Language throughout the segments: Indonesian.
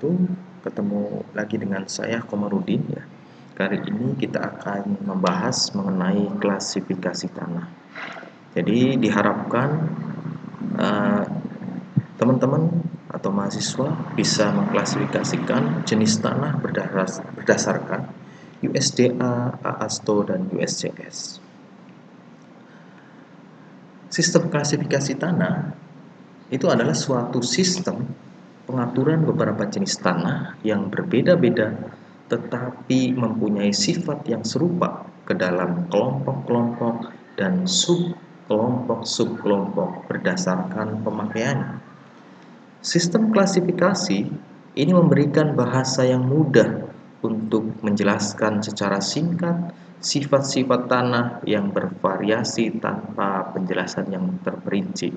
wabarakatuh. Ketemu lagi dengan saya Komarudin ya. Kali ini kita akan membahas mengenai klasifikasi tanah. Jadi diharapkan teman-teman atau mahasiswa bisa mengklasifikasikan jenis tanah berdasarkan USDA, AASTO, dan USCS. Sistem klasifikasi tanah itu adalah suatu sistem pengaturan beberapa jenis tanah yang berbeda-beda tetapi mempunyai sifat yang serupa ke dalam kelompok-kelompok dan subkelompok berdasarkan pemakaiannya. Sistem klasifikasi ini memberikan bahasa yang mudah untuk menjelaskan secara singkat sifat-sifat tanah yang bervariasi tanpa penjelasan yang terperinci.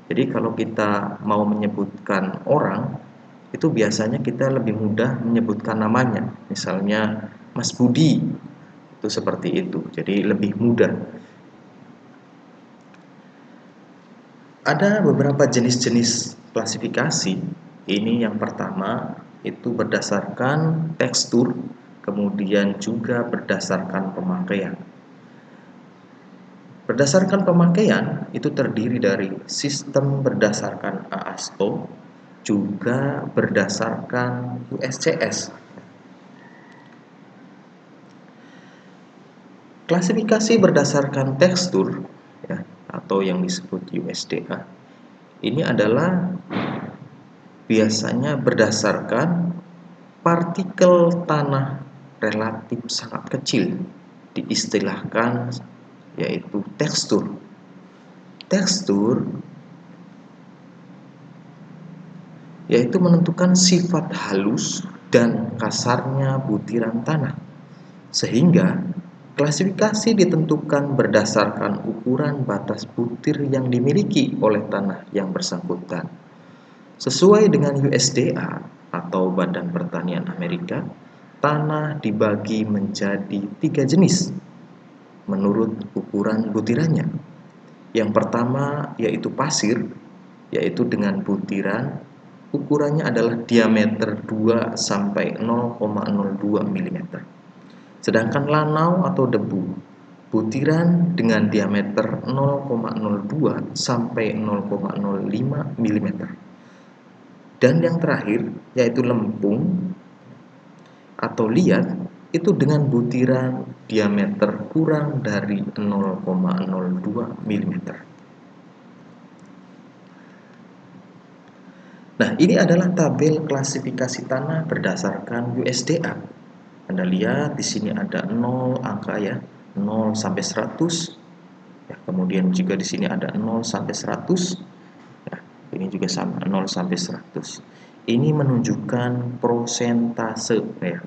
Jadi kalau kita mau menyebutkan orang, itu biasanya kita lebih mudah menyebutkan namanya. Misalnya Mas Budi, itu seperti itu. Jadi lebih mudah. Ada beberapa jenis-jenis klasifikasi. Ini yang pertama, itu berdasarkan tekstur, kemudian juga berdasarkan pemakaian. Berdasarkan pemakaian, itu terdiri dari sistem berdasarkan AASTO, juga berdasarkan USCS. Klasifikasi berdasarkan tekstur, ya, atau yang disebut USDA, ini adalah biasanya berdasarkan partikel tanah relatif sangat kecil, diistilahkan yaitu tekstur. Tekstur yaitu menentukan sifat halus dan kasarnya butiran tanah, sehingga klasifikasi ditentukan berdasarkan ukuran batas butir yang dimiliki oleh tanah yang bersangkutan. Sesuai dengan USDA atau Badan Pertanian Amerika, tanah dibagi menjadi 3 jenis menurut ukuran butirannya. Yang pertama yaitu pasir, yaitu dengan butiran ukurannya adalah diameter 2 sampai 0,02 mm. Sedangkan lanau atau debu, butiran dengan diameter 0,02 sampai 0,05 mm. Dan yang terakhir yaitu lempung atau liat, itu dengan butiran diameter kurang dari 0,02 mm. Nah, ini adalah tabel klasifikasi tanah berdasarkan USDA. Anda lihat di sini ada 0 angka ya, 0 sampai 100. Ya, kemudian juga di sini ada 0 sampai 100. Ya, ini juga sama, 0 sampai 100. Ini menunjukkan persentase ya.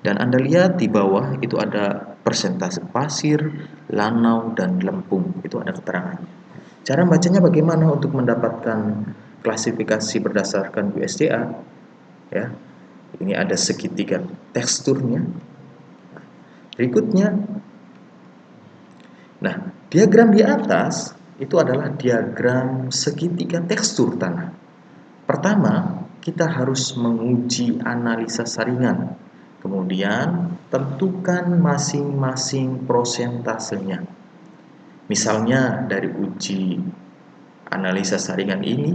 Dan Anda lihat di bawah itu ada persentase pasir, lanau, dan lempung. Itu ada keterangannya. Cara bacanya bagaimana untuk mendapatkan klasifikasi berdasarkan USDA? Ya, ini ada segitiga teksturnya. Berikutnya, nah diagram di atas itu adalah diagram segitiga tekstur tanah. Pertama, kita harus menguji analisa saringan. Kemudian, tentukan masing-masing prosentasenya. Misalnya, dari uji analisa saringan ini,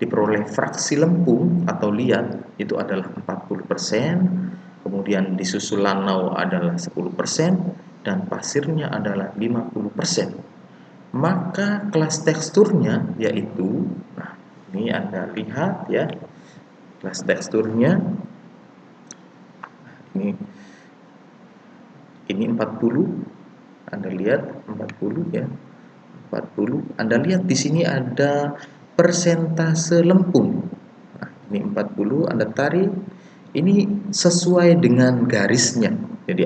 diperoleh fraksi lempung atau liat itu adalah 40%, kemudian disusul lanau adalah 10%, dan pasirnya adalah 50%. Maka kelas teksturnya yaitu, nah ini Anda lihat ya, kelas teksturnya ini 40. Anda lihat 40 ya. 40. Anda lihat di sini ada persentase lempung. Nah, ini 40 Anda tarik. Ini sesuai dengan garisnya. Jadi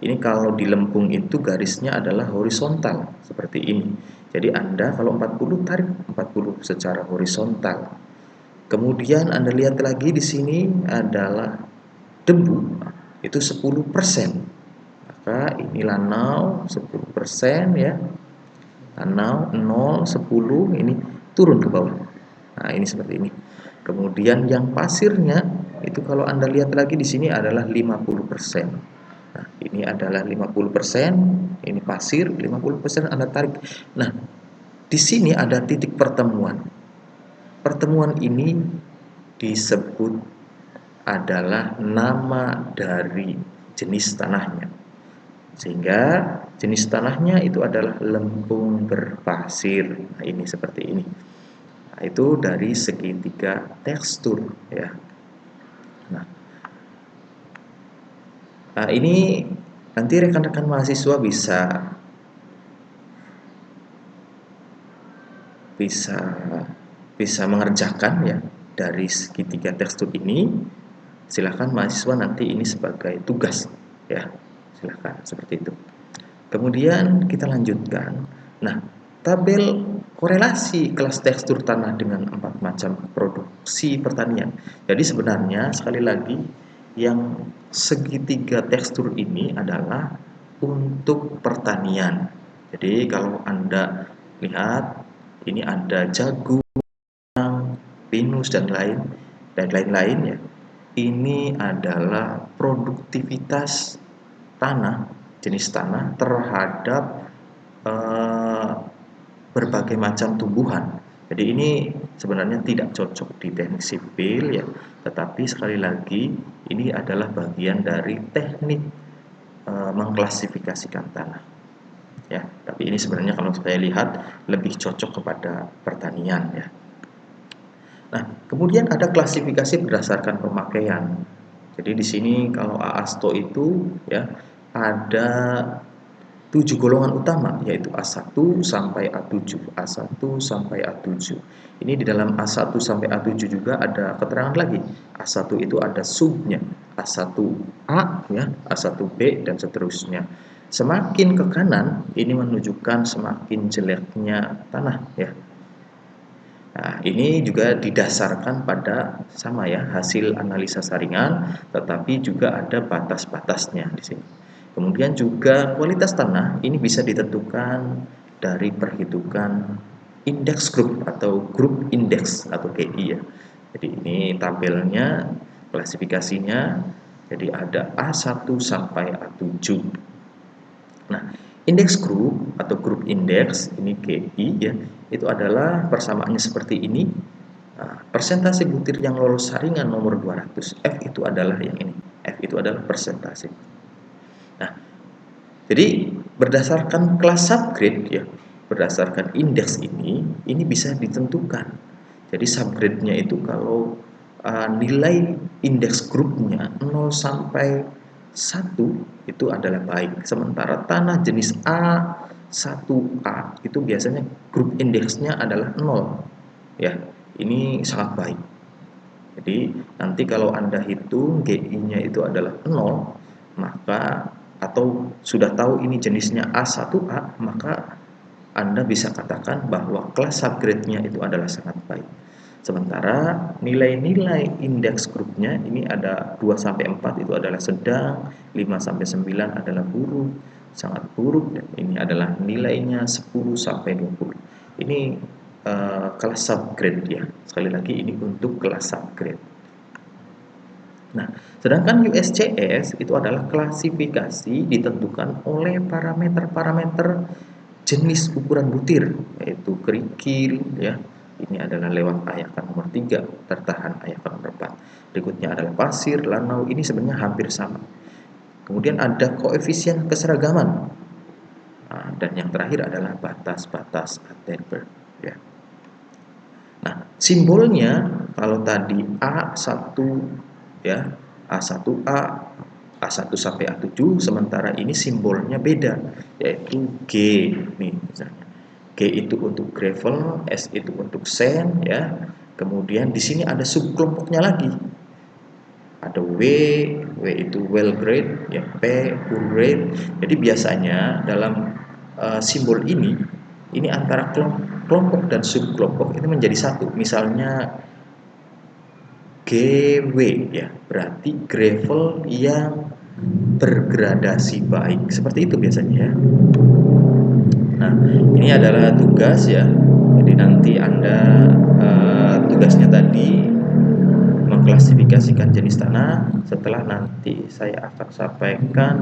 ini kalau di lempung itu garisnya adalah horizontal seperti ini. Jadi Anda kalau 40 tarik 40 secara horizontal. Kemudian Anda lihat lagi di sini adalah debu, itu 10%. Maka ini lanau 10% ya. Lanau 0, 10, ini turun ke bawah. Nah, ini seperti ini. Kemudian yang pasirnya itu kalau Anda lihat lagi di sini adalah 50%. Nah, ini adalah 50%, ini pasir, 50% Anda tarik. Nah, di sini ada titik pertemuan. Pertemuan ini disebut adalah nama dari jenis tanahnya. Sehingga jenis tanahnya itu adalah lempung berpasir. Nah, ini seperti ini. Nah, itu dari segitiga tekstur ya. Nah, ini nanti rekan-rekan mahasiswa bisa bisa mengerjakan ya dari segitiga tekstur ini. Silahkan mahasiswa nanti ini sebagai tugas ya. Silahkan seperti itu. Kemudian kita lanjutkan. Nah, tabel korelasi kelas tekstur tanah dengan 4 macam produksi pertanian. Jadi sebenarnya sekali lagi yang segitiga tekstur ini adalah untuk pertanian. Jadi kalau Anda lihat ini ada jagung, pinus dan lain-lain ya. Ini adalah produktivitas tanah, jenis tanah terhadap berbagai macam tumbuhan. Jadi ini sebenarnya tidak cocok di teknik sipil ya, tetapi sekali lagi ini adalah bagian dari teknik mengklasifikasikan tanah. Ya, tapi ini sebenarnya kalau saya lihat lebih cocok kepada pertanian ya. Nah, kemudian ada klasifikasi berdasarkan pemakaian. Jadi di sini kalau AASTO itu ya ada 7 golongan utama yaitu A1 sampai A7, A1 sampai A7. Ini di dalam A1 sampai A7 juga ada keterangan lagi. A1 itu ada subnya, A1A ya, A1B dan seterusnya. Semakin ke kanan ini menunjukkan semakin jeleknya tanah ya. Nah, ini juga didasarkan pada sama ya hasil analisa saringan, tetapi juga ada batas-batasnya di sini. Kemudian juga kualitas tanah ini bisa ditentukan dari perhitungan indeks grup atau grup indeks atau GI ya. Jadi ini tabelnya, klasifikasinya, jadi ada A1 sampai A7. Nah, indeks grup atau grup indeks ini GI ya, itu adalah persamaannya seperti ini. Nah, persentase butir yang lolos saringan nomor 200, F itu adalah yang ini. F itu adalah persentase. Nah, jadi berdasarkan kelas subgrade ya, berdasarkan indeks ini bisa ditentukan. Jadi subgrade-nya itu kalau nilai indeks grupnya 0 sampai 1 itu adalah baik. Sementara tanah jenis A1A itu biasanya grup indeksnya adalah 0. Ya, ini sangat baik. Jadi nanti kalau Anda hitung GI-nya itu adalah 0, maka atau sudah tahu ini jenisnya A1A, maka Anda bisa katakan bahwa kelas subgrade-nya itu adalah sangat baik. Sementara nilai-nilai indeks grupnya ini ada 2 sampai 4 itu adalah sedang, 5 sampai 9 adalah buruk, sangat buruk, dan ini adalah nilainya 10 sampai 20. Ini kelas subgrade ya. Sekali lagi ini untuk kelas subgrade. Nah, sedangkan USCS itu adalah klasifikasi ditentukan oleh parameter-parameter jenis ukuran butir, yaitu kerikil ya. Ini adalah lewat ayakan nomor 3, tertahan ayakan nomor 4. Berikutnya adalah pasir, lanau, ini sebenarnya hampir sama. Kemudian ada koefisien keseragaman. Nah, dan yang terakhir adalah batas-batas Attenberg ya. Nah, simbolnya kalau tadi A1 ya, A1A, A1 sampai A7, sementara ini simbolnya beda, yaitu G nih misalnya. G itu untuk gravel, S itu untuk sand ya. Kemudian di sini ada subkelompoknya lagi. Ada W itu well grade, ya, P poor grade. Jadi biasanya dalam simbol ini antara kelompok dan subkelompok itu menjadi satu. Misalnya GW ya, berarti gravel yang bergradasi baik. Seperti itu biasanya ya. Nah, ini adalah tugas ya. Jadi nanti Anda tugasnya tadi mengklasifikasikan jenis tanah setelah nanti saya akan sampaikan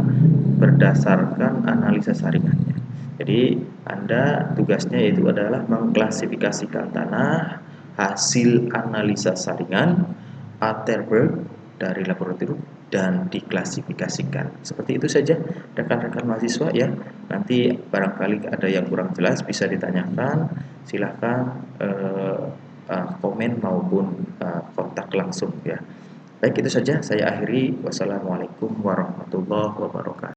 berdasarkan analisa saringannya. Jadi Anda tugasnya itu adalah mengklasifikasikan tanah hasil analisa saringan Atterberg dari laboratorium dan diklasifikasikan. Seperti itu saja rekan-rekan mahasiswa ya. Nanti barangkali ada yang kurang jelas bisa ditanyakan, silahkan komen maupun kontak langsung ya. Baik, itu saja saya akhiri. Wassalamualaikum warahmatullahi wabarakatuh.